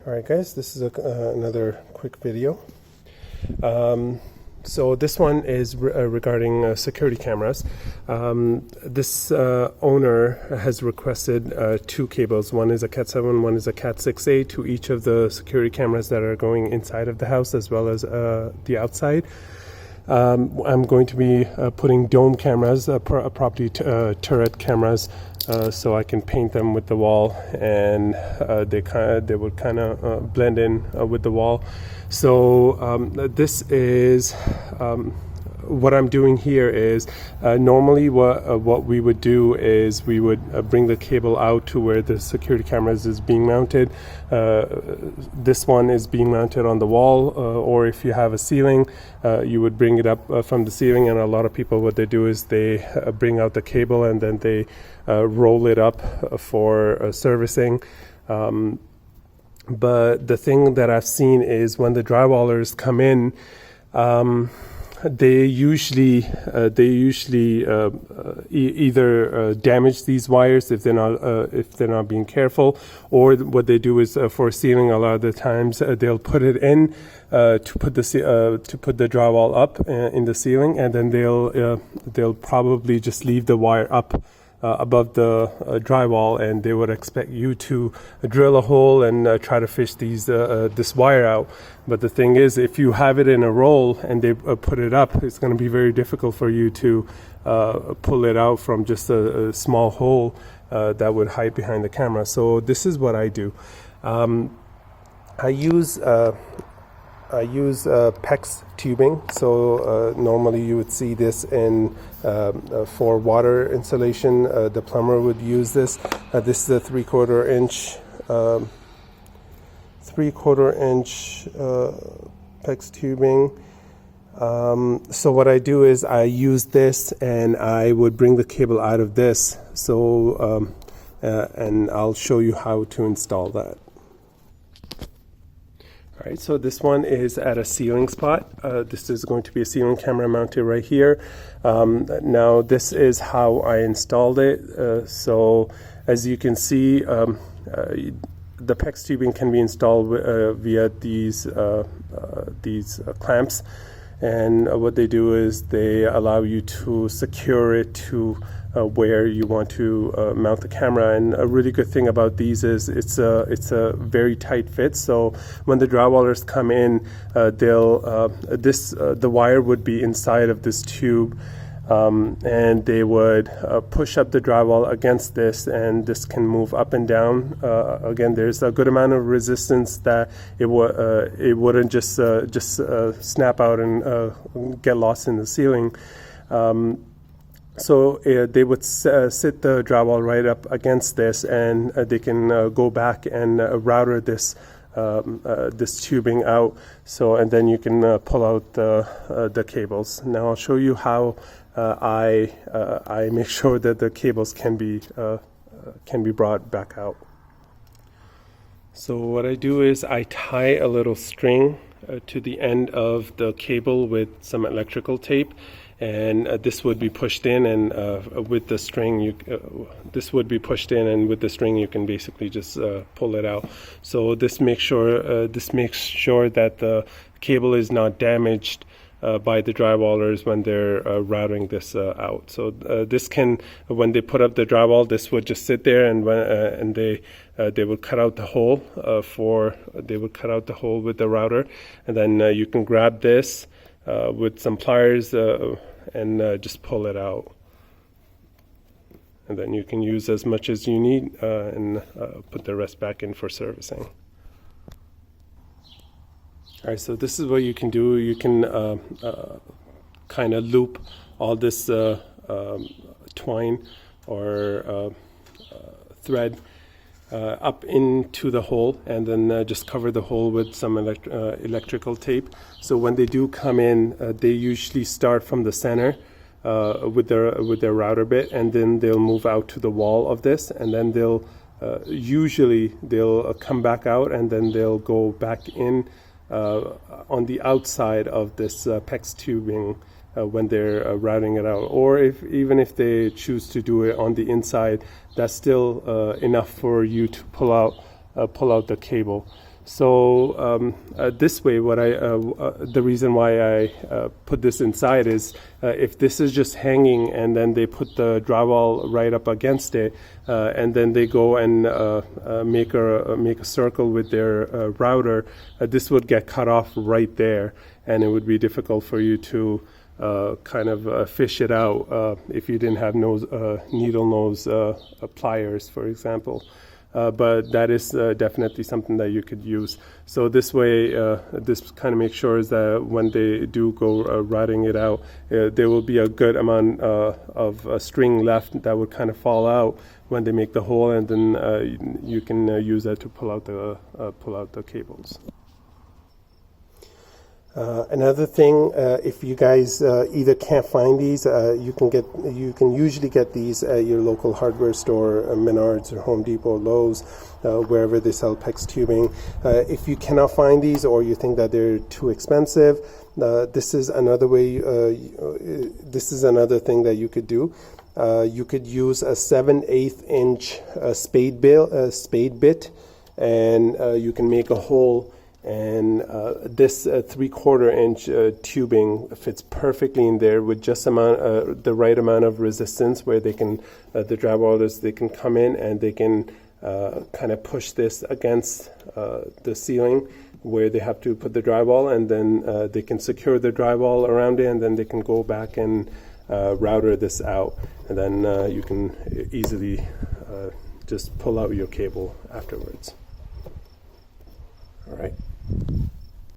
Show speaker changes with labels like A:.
A: Alright guys, this is another quick video. So this one is regarding security cameras. This owner has requested two cables. One is a Cat 7, one is a Cat 6A to each of the security cameras that are going inside of the house as well as the outside. I'm going to be putting dome cameras, property turret cameras, so I can paint them with the wall, and they would kind of blend in with the wall. So this is what I'm doing here is normally what we would do is we would bring the cable out to where the security cameras is being mounted. This one is being mounted on the wall, or if you have a ceiling, you would bring it up from the ceiling. And a lot of people, what they do is they bring out the cable and then they roll it up for servicing. But the thing that I've seen is when the drywallers come in, they usually either damage these wires if they're not being careful, or what they do is for sealing, a lot of the times they'll put it in to put the drywall up in the ceiling, and then they'll probably just leave the wire up above the drywall, and they would expect you to drill a hole and try to fish this wire out. But the thing is, if you have it in a roll and they put it up, it's going to be very difficult for you to pull it out from just a small hole that would hide behind the camera. So this is what I do. I use PEX tubing. So normally you would see this in for water insulation. The plumber would use this. This is a 3/4 inch PEX tubing. So what I do is I use this, and I would bring the cable out of this. So and I'll show you how to install that. Alright, so this one is at a ceiling spot. This is going to be a ceiling camera mounted right here. Now this is how I installed it. So as you can see, the PEX tubing can be installed via these clamps. And what they do is they allow you to secure it to where you want to mount the camera. And a really good thing about these is it's a very tight fit. So when the drywallers come in, the wire would be inside of this tube, and they would push up the drywall against this, and this can move up and down. Again, there's a good amount of resistance that it wouldn't just snap out and get lost in the ceiling. So they would sit the drywall right up against this, and they can go back and router this tubing out. So, and then you can pull out the cables. Now I'll show you how I make sure that the cables can be brought back out. So what I do is I tie a little string to the end of the cable with some electrical tape, and this would be pushed in, and with the string this would be pushed in, and with the string you can basically just pull it out. So this makes sure that the cable is not damaged by the drywallers when they're routing this out. So this can, when they put up the drywall, this would just sit there, and they would cut out the hole with the router, and then you can grab this with some pliers and just pull it out, and then you can use as much as you need and put the rest back in for servicing. Alright, so this is what you can do. You can kind of loop all this twine or thread up into the hole, and then just cover the hole with some electrical tape. So when they do come in, they usually start from the center with their router bit, and then they'll move out to the wall of this, and then they'll come back out, and then they'll go back in on the outside of this PEX tubing when they're routing it out. Or even if they choose to do it on the inside, that's still enough for you to pull out the cable. So this way, the reason why I put this inside is if this is just hanging and then they put the drywall right up against it, and then they go and make a circle with their router, this would get cut off right there, and it would be difficult for you to kind of fish it out if you didn't have needle nose pliers, for example. But that is definitely something that you could use. So this way, this kind of makes sure that when they do go routing it out, there will be a good amount of string left that would kind of fall out when they make the hole, and then you can use that to pull out the cables. Another thing, if you guys either can't find these, you can usually get these at your local hardware store, Menards or Home Depot, Lowe's, wherever they sell PEX tubing. If you cannot find these, or you think that they're too expensive, this is another way. This is another thing that you could do. You could use a 7/8 inch spade bit, and you can make a hole. And this 3/4 inch tubing fits perfectly in there with just the right amount of resistance, where they can the drywallers, they can come in and they can kind of push this against the ceiling where they have to put the drywall, and then they can secure the drywall around it, and then they can go back and router this out, and then you can easily just pull out your cable afterwards. All right.